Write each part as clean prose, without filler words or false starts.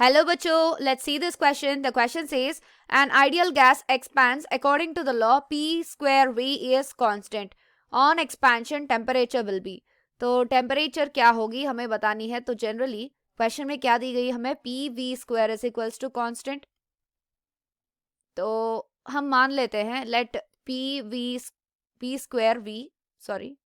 Hello बच्चों, let's see this question. The question says an ideal gas expands according to the law P square V is constant. On expansion temperature will be. तो temperature क्या होगी हमें बतानी है. तो generally question में क्या दी गई हमें, P V square is equals to constant. तो हम मान लेते हैं let P square V sorry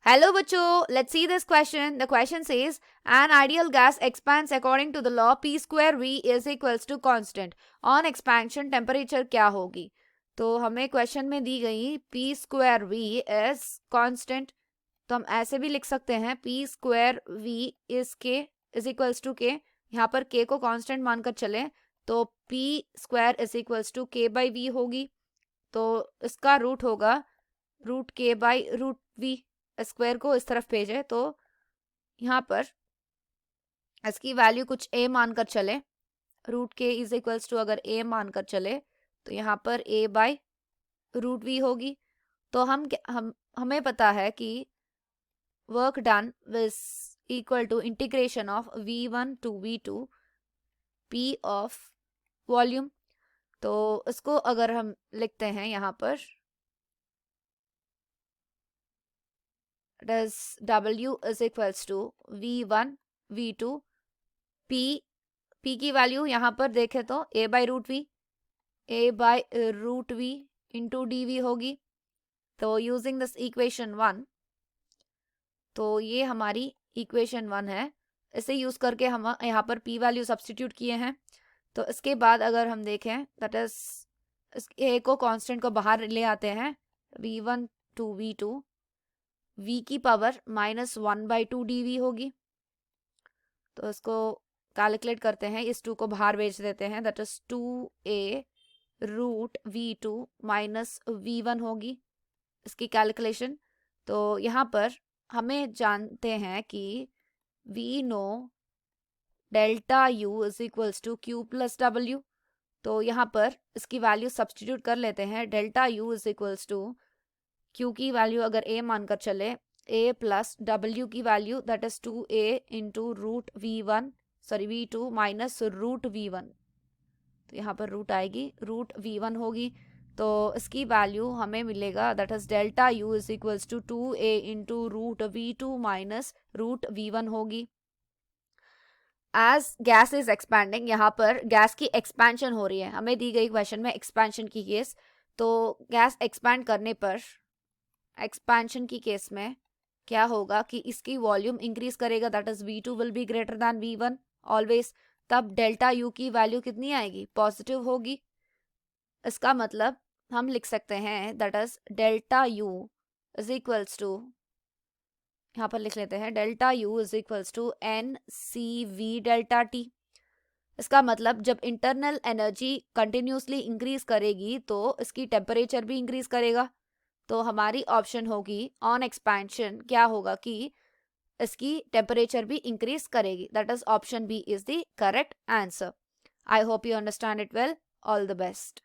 Hello बच्चों, let's see this question. The question says an ideal gas expands according to the law P square V is equals to constant. On expansion temperature क्या होगी. तो हमें question में दी गई P square V is constant. तो हम ऐसे भी लिख सकते हैं P square V is K is equals to K. यहाँ पर K को constant मानकर चले तो P square is equals to K by V होगी. तो इसका रूट होगा root K by root V. Square को इस तरफ भेजे तो यहाँ पर इसकी वैल्यू कुछ a मानकर चले, रूट के इज इक्वल्स टू अगर a मानकर चले तो यहाँ पर a बाय रूट v होगी. तो हमें पता है कि work done is equal to integration of v1 to v2 p of volume. तो इसको अगर हम लिखते हैं यहाँ पर does W is equals to V1 V2 P की वैल्यू यहाँ पर देखें तो A by root V into dV होगी. तो यूजिंग दिस इक्वेशन 1, तो ये हमारी इक्वेशन 1 है. इसे यूज करके हम यहाँ पर P वैल्यू सब्स्टिट्यूट किए हैं. तो इसके बाद अगर हम देखें दैट इज इस A को कांस्टेंट को बाहर ले आते हैं, V1 टू V2 v की पावर -1/2 dv होगी. तो इसको कैलकुलेट करते हैं, इस 2 को बाहर भेज देते हैं, that is 2a root v2 minus v1 होगी इसकी कैलकुलेशन. तो यहाँ पर हमें जानते हैं कि we know delta u is equals to q plus w. तो यहाँ पर इसकी वैल्यू सब्स्टिट्यूट कर लेते हैं. Delta u is equals to Q की वैल्यू अगर a मानकर चले a प्लस W की value that is 2a into root v2 minus root v1. तो यहाँ पर रूट आएगी, रूट v1 होगी. तो इसकी वैल्यू हमें मिलेगा that is delta u is equals to 2a into root v2 minus root v1 होगी. एज गैस इज एक्सपैंडिंग, यहाँ पर गैस की एक्सपेंशन हो रही है, हमें दी गई क्वेश्चन में एक्सपेंशन की केस. तो गैस एक्सपैंड करने पर एक्सपेंशन की केस में क्या होगा कि इसकी वॉल्यूम इंक्रीज करेगा, that is v2 will be greater than v1 always. तब डेल्टा u की वैल्यू कितनी आएगी, पॉजिटिव होगी. इसका मतलब हम लिख सकते हैं that is delta u is equals to, यहाँ पर लिख लेते हैं delta u is equals to NCV delta t. इसका मतलब जब इंटरनल एनर्जी कंटिन्यूसली इंक्रीज करेगी तो इसकी टेम्परेचर भी इंक्रीज करेगा. तो हमारी ऑप्शन होगी ऑन एक्सपेंशन क्या होगा कि इसकी टेम्परेचर भी इंक्रीज करेगी. That is option B is the correct answer. I hope you understand it well. All the best.